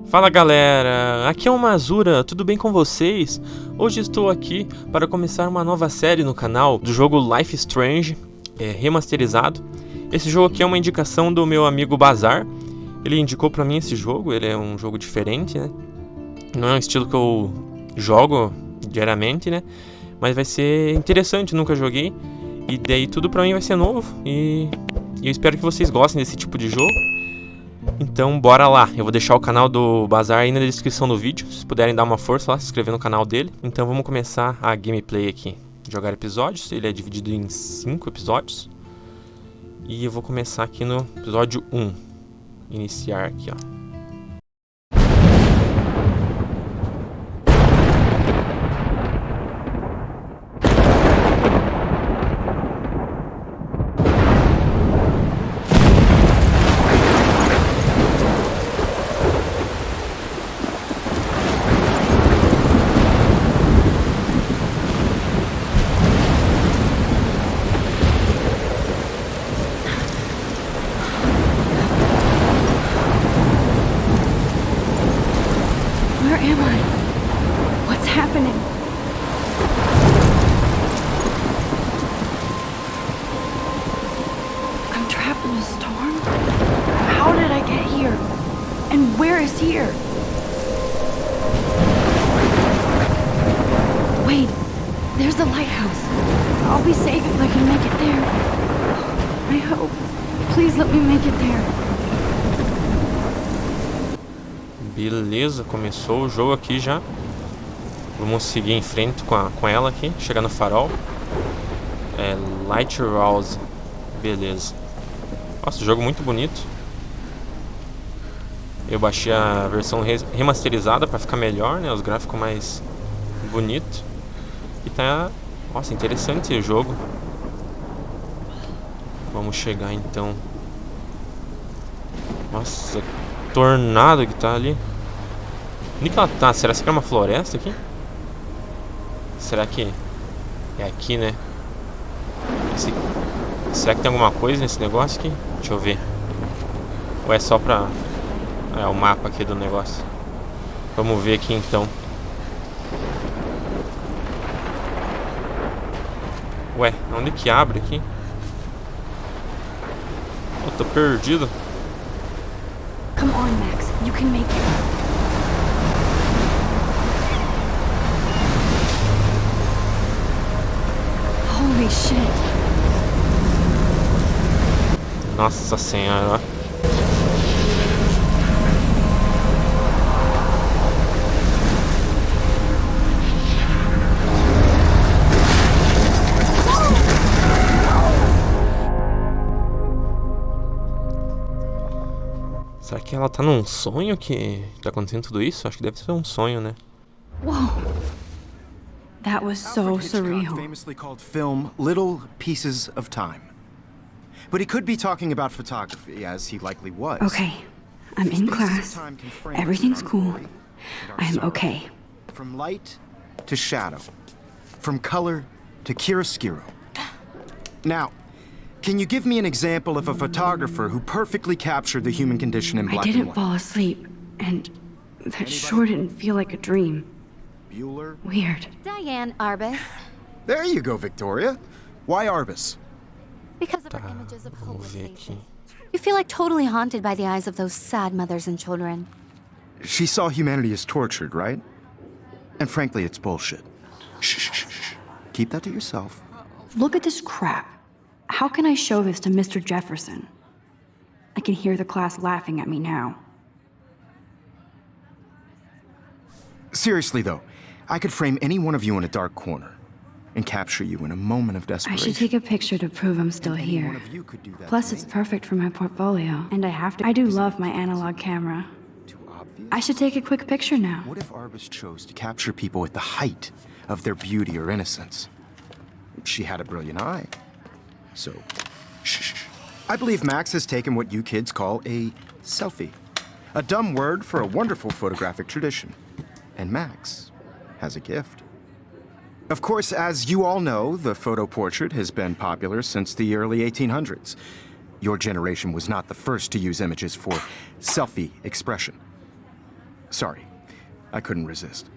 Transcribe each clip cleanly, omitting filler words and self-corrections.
Fala galera, aqui é o Mazura, tudo bem com vocês? Hoje estou aqui para começar uma nova série no canal do jogo Life is Strange, remasterizado. Esse jogo aqui é uma indicação do meu amigo Bazar. Ele indicou pra mim esse jogo, ele é um jogo diferente, né? Não é um estilo que eu jogo diariamente, né? Mas vai ser interessante, nunca joguei. E daí tudo pra mim vai ser novo e eu espero que vocês gostem desse tipo de jogo. Então bora lá, eu vou deixar o canal do Bazar aí na descrição do vídeo. Se puderem dar uma força lá, se inscrever no canal dele. Então vamos começar a gameplay aqui. Jogar episódios, ele é dividido em 5 episódios. E eu vou começar aqui no episódio 1. Iniciar aqui, ó. Wait, there's the lighthouse. I'll be safe if I can make it there. I hope. Please let me make it there. Beleza, começou o jogo aqui já. Vamos seguir em frente com ela aqui. Chegar no farol. É Lighthouse. Beleza. Nossa, jogo muito bonito. Eu baixei a versão remasterizada para ficar melhor, né? Os gráficos mais bonitos. E tá... Nossa, interessante o jogo. Vamos chegar então. Nossa, tornado que tá ali. Onde que ela tá? Será que é uma floresta aqui? Será que é aqui, né? Será que tem alguma coisa nesse negócio aqui? Deixa eu ver. Ou é só pra... É o mapa aqui do negócio. Vamos ver aqui então. Ué, onde que abre aqui? Eu tô perdido. Come on, Max. You can make it. Holy shit. Nossa senhora. Será que ela tá num sonho que tá acontecendo tudo isso? Acho que deve ser um sonho, né? Whoa. That was so surreal. Famously called film Little Pieces of Time. But he could be talking about photography, as he likely was. Okay, I'm in class. Everything's cool. I am okay. From light to shadow. From color to chiaroscuro. Now, can you give me an example of a photographer who perfectly captured the human condition in black and I didn't white? fall asleep, and that sure didn't feel like a dream. Bueller? Weird. Diane Arbus. There you go, Victoria. Why Arbus? Because of her images of hopeless faces. You feel like totally haunted by the eyes of those sad mothers and children. She saw humanity as tortured, right? And frankly, it's bullshit. Shh, shh, shh, shh. Keep that to yourself. Look at this crap. How can I show this to Mr. Jefferson? I can hear the class laughing at me now. Seriously, though, I could frame any one of you in a dark corner and capture you in a moment of I desperation. should take a picture to prove I'm still Any here. one of you could do that Plus, to it's me. perfect for my portfolio. And I do love my analog camera. Too obvious? I should take a quick picture now. What if Arbus chose to capture people at the height of their beauty or innocence? She had a brilliant eye. So, shh. I believe Max has taken what you kids call a selfie. A dumb word for a wonderful photographic tradition. And Max has a gift. Of course, as you all know, the photo portrait has been popular since the early 1800s. Your generation was not the first to use images for selfie expression. Sorry, I couldn't resist.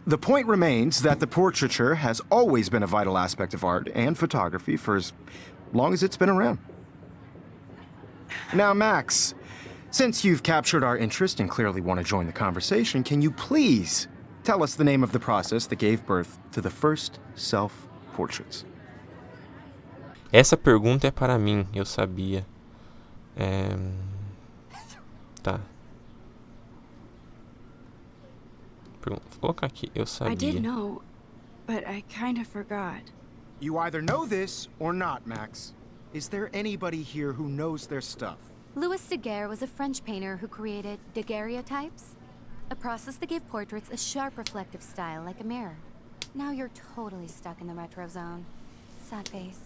The point remains that the portraiture has always been a vital aspect of art and photography for as long as it's been around. Now, Max, since you've captured our interest and clearly want to join the conversation, can you please tell us the name of the process that gave birth to the first self-portraits? Essa pergunta é para mim, eu sabia. Tá. Vou colocar aqui, eu sabia. I did know, but I kind of forgot. You either know this or not, Max. Is there anybody here who knows their stuff? Louis Daguerre was a French painter who created daguerreotypes, a process that gave portraits a sharp reflective style like a mirror. Now you're totally stuck in the retro zone. Sad face.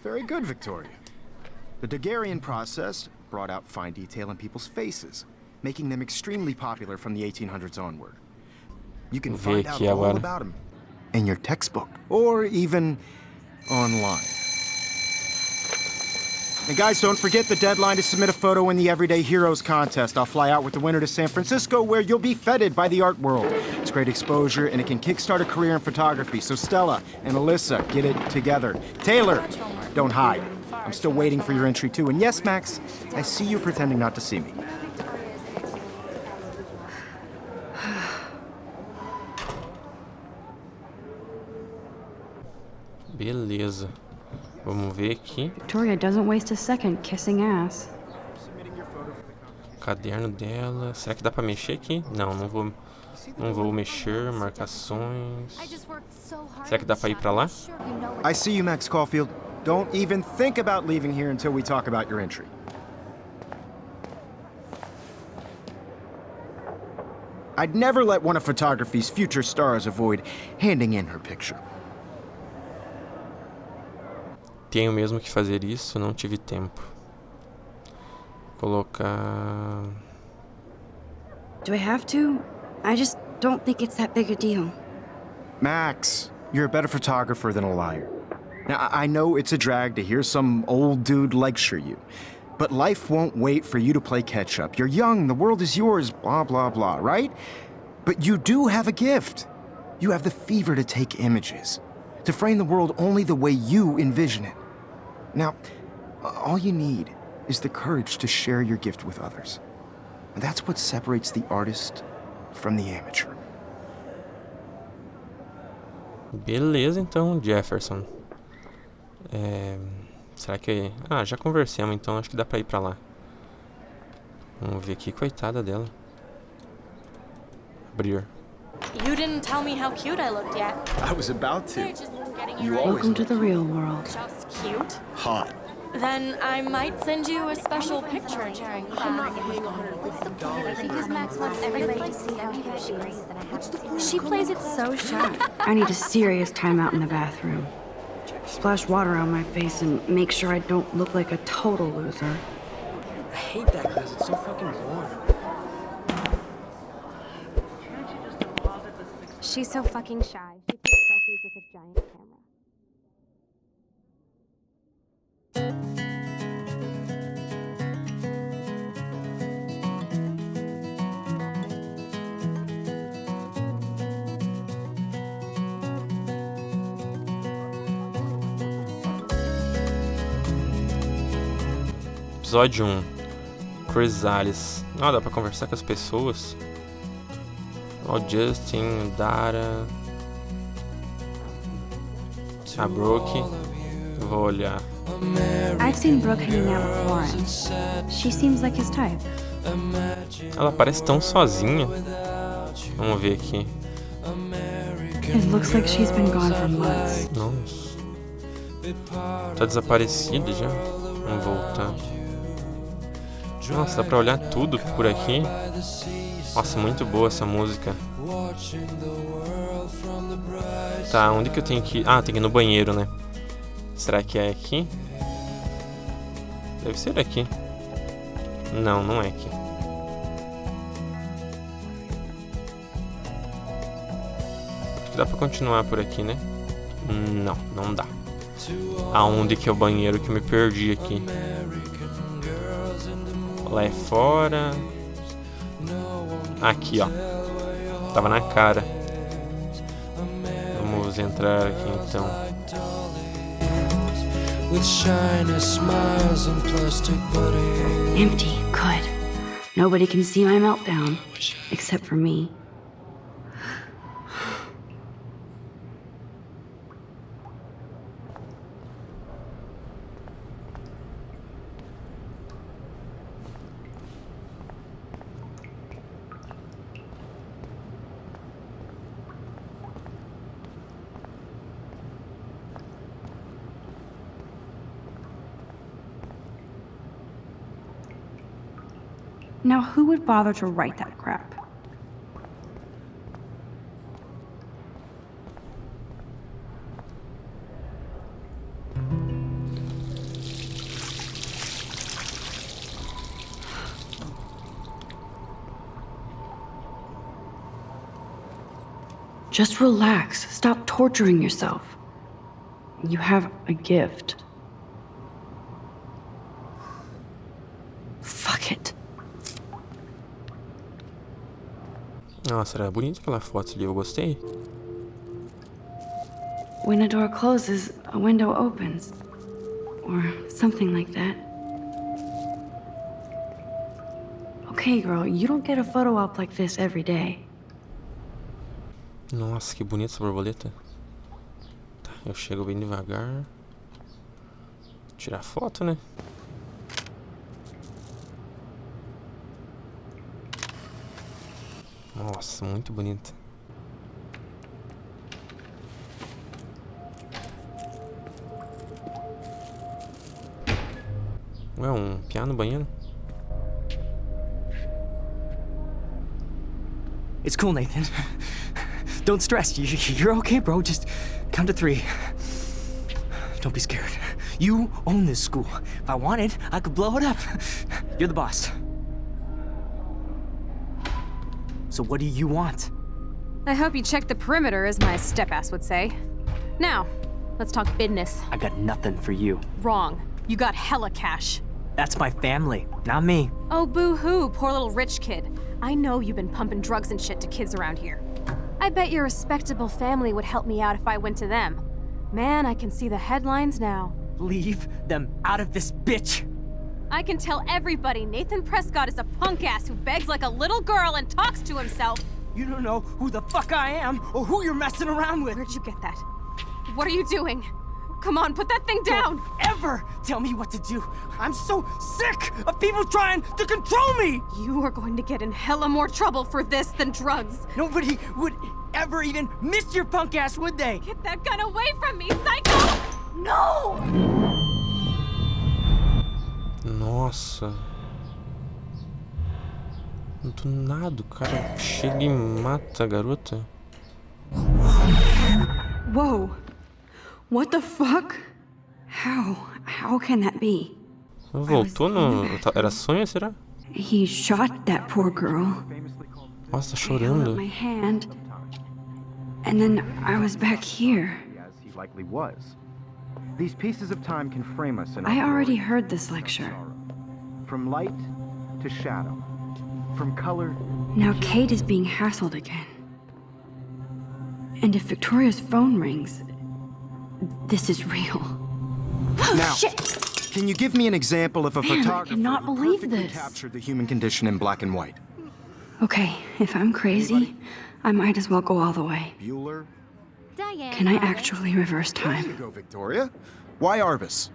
Very good, Victoria. The Daguerrean process brought out fine detail in people's faces, making them extremely popular from the 1800s onward. You can find out all about them in your textbook, or even online. And guys, don't forget the deadline to submit a photo in the Everyday Heroes contest. I'll fly out with the winner to San Francisco, where you'll be feted by the art world. It's great exposure, and it can kickstart a career in photography. So Stella and Alyssa, get it together. Taylor, don't hide. I'm still waiting for your entry too. And yes, Max, I see you pretending not to see me. Beleza. Vamos ver aqui. Victoria doesn't waste a second kissing ass. Caderno dela. Será que dá pra mexer aqui? Não, não vou mexer. Marcações. Será que dá pra ir pra lá? I see you, Max Caulfield. Don't even think about leaving here until we talk about your entry. I'd never let one of photography's future stars avoid handing in her picture. Tenho mesmo que fazer isso, não tive tempo. Colocar... Do I have to? I just don't think it's that big a deal. Max, you're a better photographer than a liar. Now, I know it's a drag to hear some old dude lecture you, but life won't wait for you to play catch-up. You're young, the world is yours, blah, blah, blah, right? But you do have a gift. You have the fever to take images, to frame the world only the way you envision it. Now, all you need is the courage to share your gift with others. And that's what separates the artist from the amateur. Beleza, então, Jefferson. Será que... Ah, já conversamos, então acho que dá pra ir pra lá. Vamos ver aqui, coitada dela. Abrir. You didn't tell me how cute I looked yet. I was about to. You always Welcome to the real world. just cute. Hot. Then I might send you a special picture. Because Max wants everybody to see how cute she is. She plays it so shy. I need a serious timeout in the bathroom. Splash water on my face and make sure I don't look like a total loser. I hate that class. It's so fucking boring. She's so fucking shy. She takes selfies with a giant camera. Episódio 1. Chrysalis. Ah, dá pra conversar com as pessoas. Ó, Justin, Dara, a Brooke. Vou olhar. I've seen Brooke hanging out with Lawrence. She seems like his type. Ela parece tão sozinha. Vamos ver aqui. It looks like she's been gone for months. Nossa. Tá desaparecida já. Vamos voltar. Nossa, dá pra olhar tudo por aqui. Nossa, muito boa essa música. Tá, onde que eu tenho que ir? Ah, tem que ir no banheiro, né? Será que é aqui? Deve ser aqui. Não, não é aqui. Acho que dá pra continuar por aqui, né? Não, não dá. Aonde que é o banheiro que eu me perdi aqui? Lá é fora. Aqui, ó. Tava na cara. Vamos entrar aqui então. Empty. Good. Nobody can see my meltdown. Except for me. Now, who would bother to write that crap? Just relax. Stop torturing yourself. You have a gift. Fuck it. Nossa, era bonita aquela foto ali, eu gostei. When a door closes, a window opens. Or something like that. Okay, girl, you don't get a photo op like this every day. Nossa, que bonita essa borboleta. Tá, eu chego bem devagar. Tirar foto, né? Nossa, muito bonita. Ué, um piá no banheiro? It's cool, Nathan. Don't stress. You're okay, bro. Just count to 3. Don't be scared. You own this school. If I wanted, I could blow it up. You're the boss. So what do you want? I hope you checked the perimeter, as my step-ass would say. Now, let's talk business. I got nothing for you. Wrong. You got hella cash. That's my family, not me. Oh, boo-hoo, poor little rich kid. I know you've been pumping drugs and shit to kids around here. I bet your respectable family would help me out if I went to them. Man, I can see the headlines now. Leave them out of this bitch! I can tell everybody Nathan Prescott is a punk ass who begs like a little girl and talks to himself. You don't know who the fuck I am or who you're messing around with. Where'd you get that? What are you doing? Come on, put that thing down! Don't ever tell me what to do. I'm so sick of people trying to control me! You are going to get in hella more trouble for this than drugs. Nobody would ever even miss your punk ass, would they? Get that gun away from me, psycho! No! Nossa. Do nada, o cara chega e mata a garota. Whoa. What the fuck? How can that be? Voltou no... Era sonho, será? He shot that poor girl. Nossa, tá I held up chorando. my hand. And then I was back here. As he likely was. These pieces of time can frame us in our I already glory heard this and lecture. sorrow. From light to shadow. From color. Now Kate is being hassled again. And if Victoria's phone rings, this is real. Now, Shit! can you give me an example of a Man, I photographer cannot who believe perfectly this. captured the human condition in black and white? Okay, if I'm crazy, I might as well go all the way. Bueller? Diane. Can I Arbus. actually reverse There you time? go, Victoria. Why Arbus?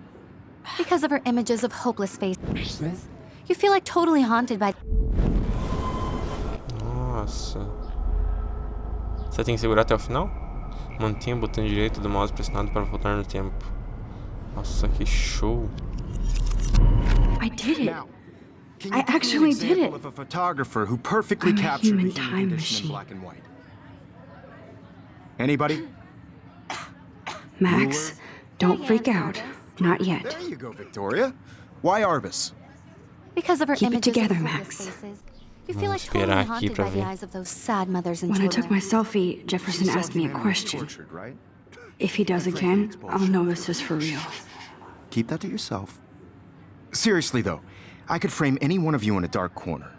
Because of her images of hopeless faces. You feel like totally haunted by... Nossa. Você tem que segurar até o final? Mantenha o botão direito do mouse pressionado para voltar no tempo. Nossa, que show. I did it. Now, can I you give actually me an did example it. of a photographer who perfectly I'm a captured human the human time condition in machine. black and white? Anybody? Max, don't Diane freak out. Arbus. Not yet. There you go, Victoria. Why Arbus? Because of her Keep it images together, of Max. hopeless faces. You feel like Vamos totally esperar aqui haunted pra by the ver. eyes of those sad mothers and When I children. took my selfie, Jefferson You saw asked me a Deanna was question. tortured, right? If he does again, I'll know this is for real. Keep that to yourself. Seriously, though, I could frame any one of you in a dark corner.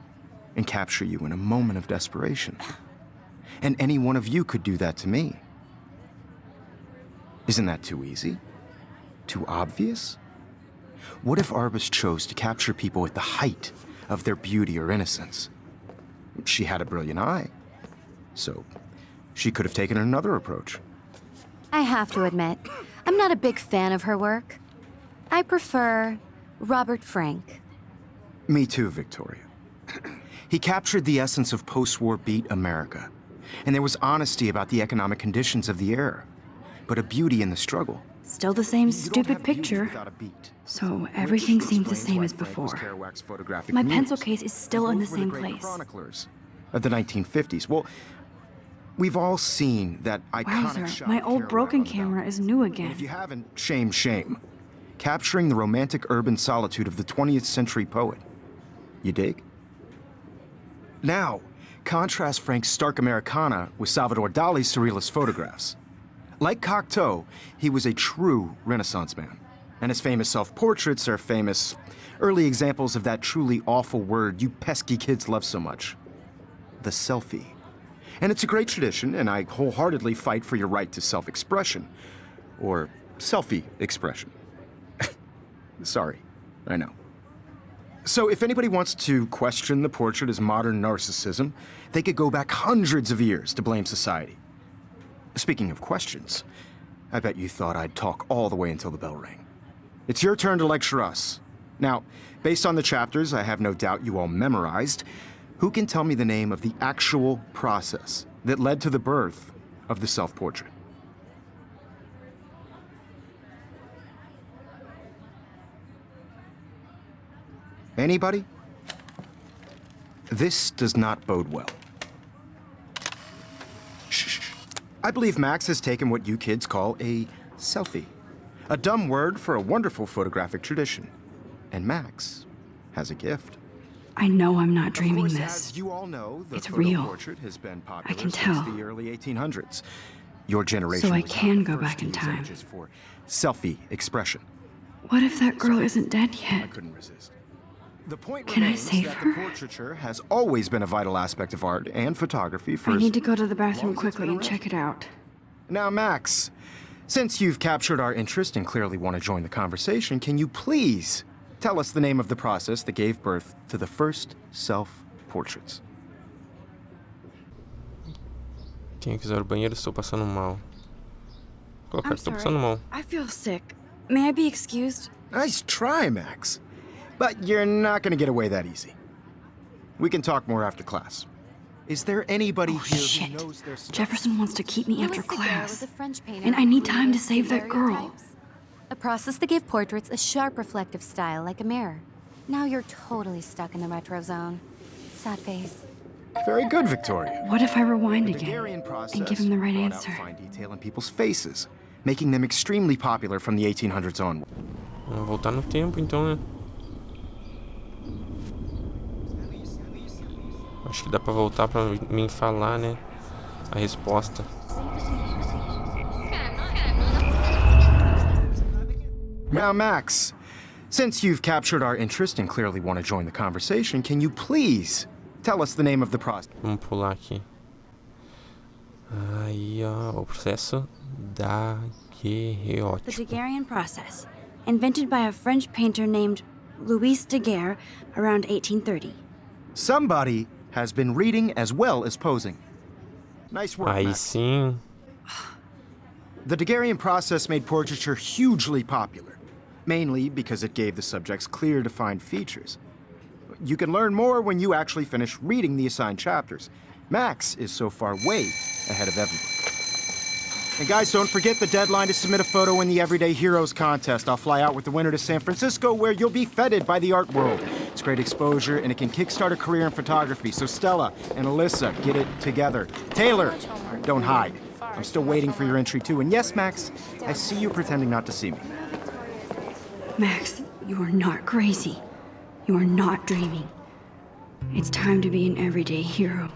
and capture you in a moment of desperation. And any one of you could do that to me. Isn't that too easy? Too obvious? What if Arbus chose to capture people at the height of their beauty or innocence? She had a brilliant eye, so she could have taken another approach. I have to admit, I'm not a big fan of her work. I prefer Robert Frank. Me too, Victoria. He captured the essence of post-war beat America, and there was honesty about the economic conditions of the era, but a beauty in the struggle. Still the same You don't stupid have beauty picture. without a beat. So everything Which seems the explains same why as Frank before. was Kerouac's photographic My muse. pencil case is still in the Both were same great place. chroniclers of the 1950s. Well, we've all seen that iconic Wowzer, shot my of old Kerouac broken on the camera balcony. is new And again. if you haven't, shame, shame. Capturing the romantic urban solitude of the 20th century poet. You dig? Now, contrast Frank's stark Americana with Salvador Dali's surrealist photographs. Like Cocteau, he was a true Renaissance man. And his famous self-portraits are famous early examples of that truly awful word you pesky kids love so much. The selfie. And it's a great tradition, and I wholeheartedly fight for your right to self-expression. Or selfie expression. Sorry, I know. So if anybody wants to question the portrait as modern narcissism, they could go back hundreds of years to blame society. Speaking of questions, I bet you thought I'd talk all the way until the bell rang. It's your turn to lecture us. Now, based on the chapters I have no doubt you all memorized, who can tell me the name of the actual process that led to the birth of the self-portrait? Anybody? This does not bode well. Shh. I believe Max has taken what you kids call a selfie. A dumb word for a wonderful photographic tradition. And Max has a gift. I know I'm not Of dreaming course, this. as you all know, the It's photo real. portrait has been popular I can since tell. the early 1800s. Your generation So I was not can the go first back to in use time. images for selfie expression. What if that girl isn't dead I yet? couldn't resist. The point Can I remains save that her? the portraiture has always been a vital aspect of art and photography for I as need to go to the long bathroom as it's quickly been and check it out. Now, Max, since you've captured our interest and clearly want to join the conversation, can you please tell us the name of the process that gave birth to the first self-portraits? Tenho que usar o banheiro, estou passando mal. Colocar, I'm estou sorry. passando mal. I feel sick. May I be excused? Nice try, Max. But you're not going to get away that easy. We can talk more after class. Is there anybody Oh, here shit. who knows their stuff? Jefferson wants to keep me after Louis Daguerre class. was a French painter And I who need time to created save that girl. daguerreotypes, a process that gave portraits a sharp reflective style like a mirror. Now you're totally stuck in the retro zone. Sad face. Very good, Victoria. What if I rewind The again Daguerrean process and give him the right brought answer? out fine detail in people's faces, making them extremely popular from the 1800s onward. Vamos voltar no tempo então, né? Acho que dá pra voltar pra mim falar, né? A resposta. Now, Max, since you've captured our interest and clearly want to join the conversation, can you please tell us the name of the process? Vamos pular aqui. Aí, ó, o processo daguerreótipo. The Daguerrean process, invented by a French painter named Louis Daguerre around 1830. Somebody has been reading as well as posing. Nice work, Aí Max. sim. The Daguerrean process made portraiture hugely popular, mainly because it gave the subjects clear, defined features. You can learn more when you actually finish reading the assigned chapters. Max is so far way ahead of everyone. And guys, don't forget the deadline to submit a photo in the Everyday Heroes contest. I'll fly out with the winner to San Francisco, where you'll be feted by the art world. It's great exposure, and it can kickstart a career in photography. So Stella and Alyssa, get it together. Taylor, don't hide. I'm still waiting for your entry too. And yes, Max, I see you pretending not to see me. Max, you are not crazy. You are not dreaming. It's time to be an everyday hero.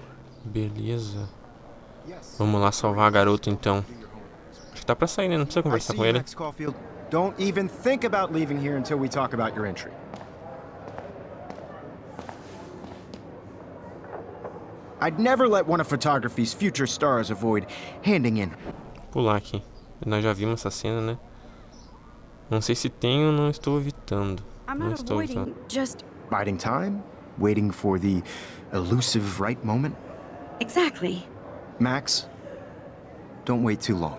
Beleza. Vamos lá salvar a garota então. Acho que tá pra sair, né? Não precisa I conversar see com you, ele. Max Caulfield. Don't even think about leaving here until we talk about your entry. I'd never let one of photography's future stars avoid handing in. Pular aqui. Nós já vimos essa cena, né? Não sei se tenho ou não estou evitando. I'm Não not estou avoiding, evitando. just Biding time, waiting for the elusive right moment. exactly. Max, don't wait too long.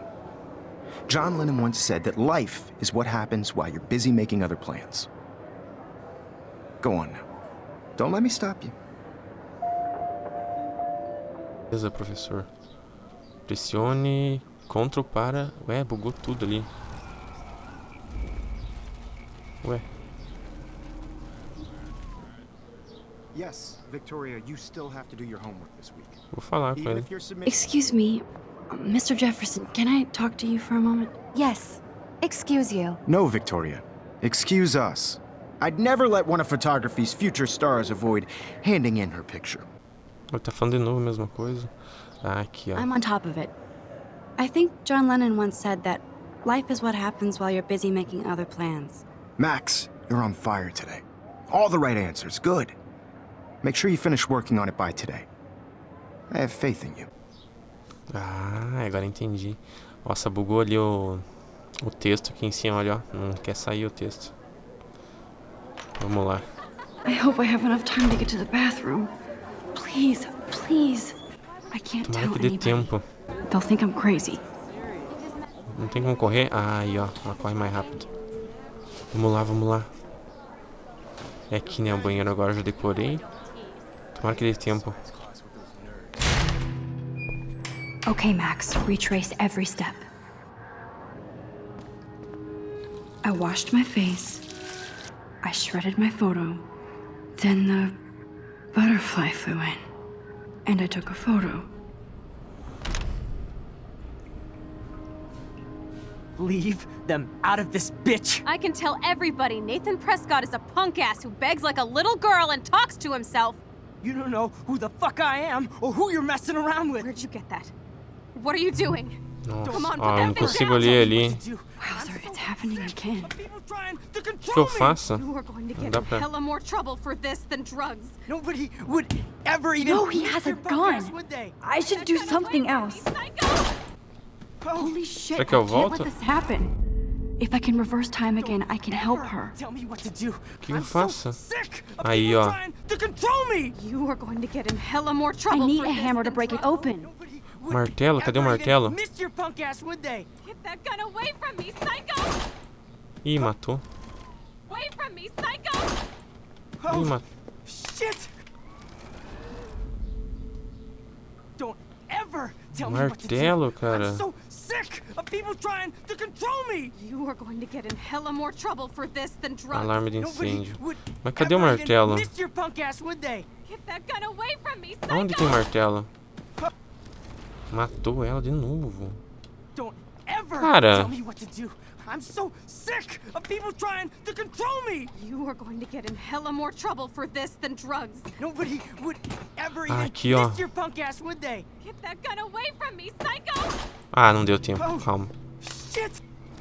John Lennon once said that life is what happens while you're busy making other plans. Go on now. Don't let me stop you. Beleza, professor. Pressione Ctrl para... Ué, bugou tudo ali. Ué. Yes, Victoria, you still have to do your homework this week. Vou falar com Even ele. if you're submitting... Excuse me, Mr. Jefferson, can I talk to you for a moment? Yes. Excuse you. No, Victoria. Excuse us. I'd never let one of photography's future stars avoid handing in her picture. Ele tá falando de novo a mesma coisa. Ah, aqui, ó. I'm on top of it. I think John Lennon once said that life is what happens while you're busy making other plans. Max, you're on fire today. All the right answers. Good. Make sure you finish working on it by today. I have faith in you. Ah, agora entendi. Nossa, bugou ali o texto aqui em cima, olha, ó. Não quer sair o texto. Vamos lá. I hope I have enough time to get to the bathroom. Please, please. I can't Tomara tell que dê anybody. tempo. They'll think I'm crazy. Não tem como correr? Ah, aí, ó. Ela corre mais rápido. Vamos lá, vamos lá. É aqui, né? O banheiro agora eu já decorei. Tomara que dê tempo. Okay, Max, retrace every step. I washed my face. I shredded my photo. Then the butterfly flew in. And I took a photo. Leave them out of this bitch! I can tell everybody Nathan Prescott is a punk ass who begs like a little girl and talks to himself. You don't know who the fuck I am or who you're messing around with. Where'd you get that? What are you doing? Nossa, Come on, put ó, that não thing consigo down. ler ali. Wowzer, it's happening again. O que eu faço? You are going to Não get dá in pra... hella more trouble for this than drugs. Nobody would ever even... No, he has a gun. Would they? I should do something else. Psycho! Holy shit, Será que eu I can't volto? let this happen. If I can reverse time again, I can help her. Tell me what to do. O que eu I'm faço? so sick of Aí, people ó. trying to control me. You are going to get in hella more I trouble need for a this hammer to than break it drugs. open. Nobody would Martelo? Cadê o ever martelo? even miss your punk ass, would they? Get that gun away from me, psycho! Ih, matou. Away from me, psycho! Ih, matou. Shit! Don't ever tell me what to do. Martelo, cara. I'm so sick of people trying to control me. You are going to get in hella more trouble for this than drugs. Alarme de Nobody incêndio. would Mas cadê o ever even martelo? miss your punk ass, would they? Get that gun away from me, psycho! Onde tem martelo? Matou ela de novo. Don't ever Cara. tell me what to do. I'm so sick of people trying to control me. You are going to get in hella more trouble for this than drugs. Nobody would ever even Aqui, ó. miss your punk ass, would they? Get that gun away from me, psycho! Ah, não deu tempo. Calma. Shit!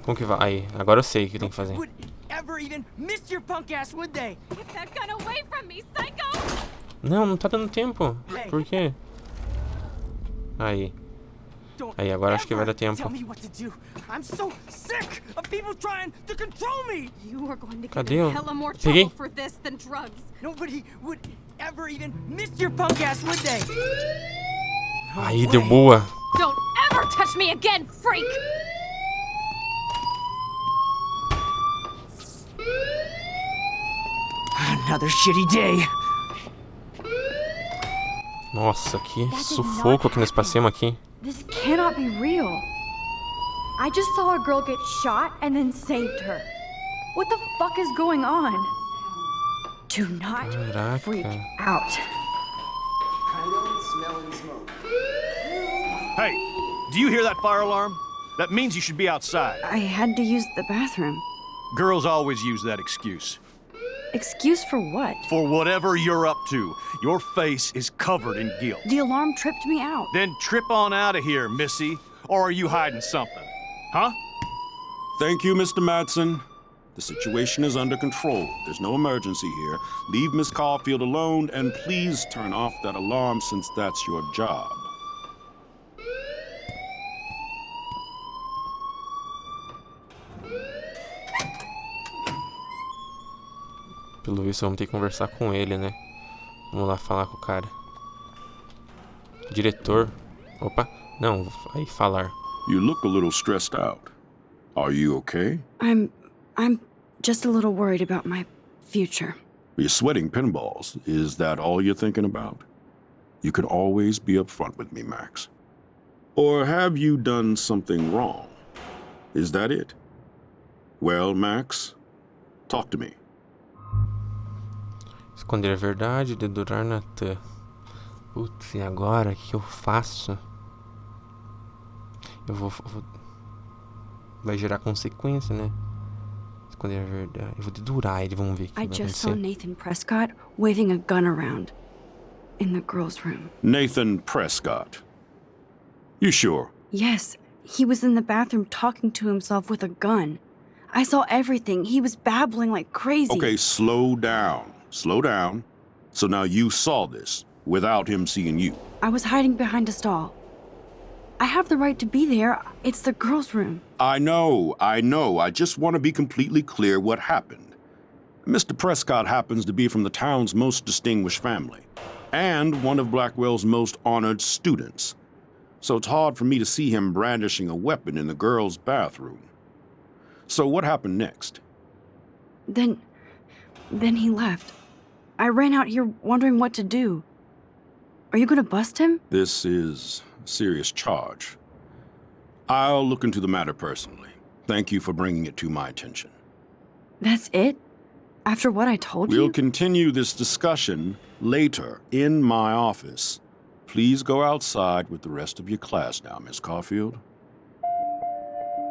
Como que vai? Aí, agora eu sei o que tem que fazer. Would ever even miss your punk ass, would they? Get that gun away from me, psycho! Não, não tá dando tempo. Por quê? Aí. Don't Aí, agora acho que vai dar ever tempo. Tell me what to do. I'm so sick of people trying to control me. You are going to get Cadê in o- hella more Peguei. trouble for this than drugs. Nobody would ever even miss your punk ass, would they? Aí, deu boa. Don't ever touch me again, freak! Another shitty day. Nossa, que sufoco que nós passamos aqui. This cannot be real. I just saw a girl get shot and then saved her. What the fuck is going on? Do not freak Caraca. out. Hey, do you hear that fire alarm? That means you should be outside. I had to use the bathroom. Girls always use that excuse. Excuse for what? For whatever you're up to, your face is covered in guilt. The alarm tripped me out. Then trip on out of here, missy. Or are you hiding something? Huh? Thank you, Mr. Madsen. The situation is under control. There's no emergency here. Leave Miss Caulfield alone, and please turn off that alarm since that's your job. Pelo visto, vamos ter que conversar com ele, né? Vamos lá falar com o cara. Diretor. Opa, não, aí falar. You look a little stressed out. Are you okay? I'm just a little worried about my future. You're sweating pinballs. Is that all you're thinking about? You can always be upfront with me, Max. Or have you done something wrong? Is that it? Well, Max, talk to me. Esconder a verdade, dedurar Nathan. Putz, e agora? O que eu faço? Eu vou... Vai gerar consequência, né? Esconder a verdade. Eu vou dedurar ele, vamos ver o que vai I just saw acontecer. Nathan Prescott waving a gun around in the girls' room. Nathan Prescott. You sure? Yes, he was in the bathroom talking to himself with a gun. I saw everything. He was babbling like crazy. Okay, slow down. Slow down. So now you saw this without him seeing you. I was hiding behind a stall. I have the right to be there. It's the girls' room. I know. I just want to be completely clear what happened. Mr. Prescott happens to be from the town's most distinguished family, and one of Blackwell's most honored students. So it's hard for me to see him brandishing a weapon in the girls' bathroom. So what happened next? Then he left. I ran out here wondering what to do. Are you gonna bust him? This is a serious charge. I'll look into the matter personally. Thank you for bringing it to my attention. That's it? After what I told We'll you? continue this discussion later in my office. Please go outside with the rest of your class now, Miss Caulfield.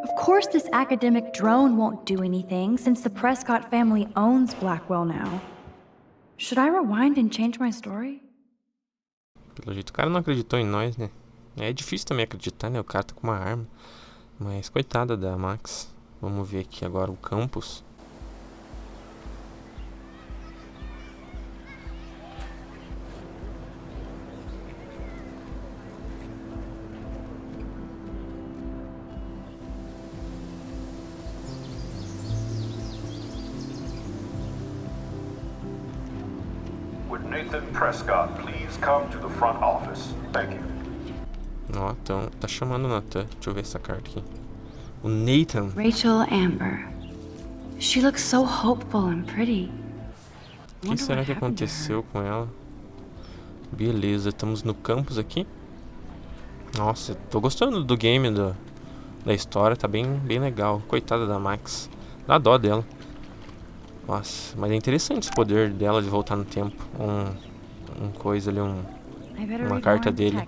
Of course this academic drone won't do anything since the Prescott family owns Blackwell now. Should I rewind and change my story? Pelo jeito, o cara não acreditou em nós, né? É difícil também acreditar, né? O cara tá com uma arma. Mas coitada da Max. Vamos ver aqui agora o campus. Would Nathan Prescott please come to the front office? Thank you. Ó, então, tá chamando o Nathan. Deixa eu ver essa carta aqui. O Nathan. Rachel Amber. She looks so hopeful and pretty. O que será que aconteceu com ela? Beleza, estamos no campus aqui. Nossa, tô gostando do game, da história. Tá bem legal. Coitada da Max. Dá dó dela. Nossa, mas é interessante esse poder dela de voltar no tempo. Um coisa ali, uma carta dele.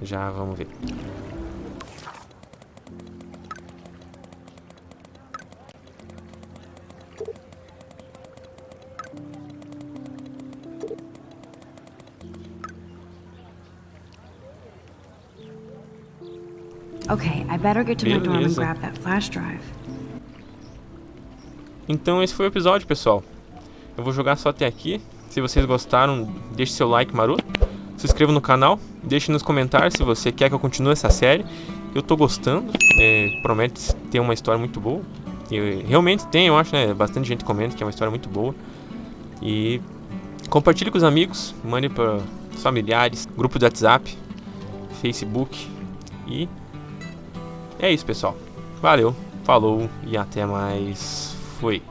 Já, vamos ver. Okay, I better get to my dorm and Beleza. grab that flash drive. Então esse foi o episódio, pessoal. Eu vou jogar só até aqui. Se vocês gostaram, deixe seu like maroto. Se inscreva no canal. Deixe nos comentários se você quer que eu continue essa série. Eu tô gostando. Promete ter uma história muito boa. E realmente tem, eu acho, né? Bastante gente comenta que é uma história muito boa. E compartilhe com os amigos. Mande para os familiares. Grupo de WhatsApp. Facebook. E é isso, pessoal. Valeu, falou e até mais. Fui.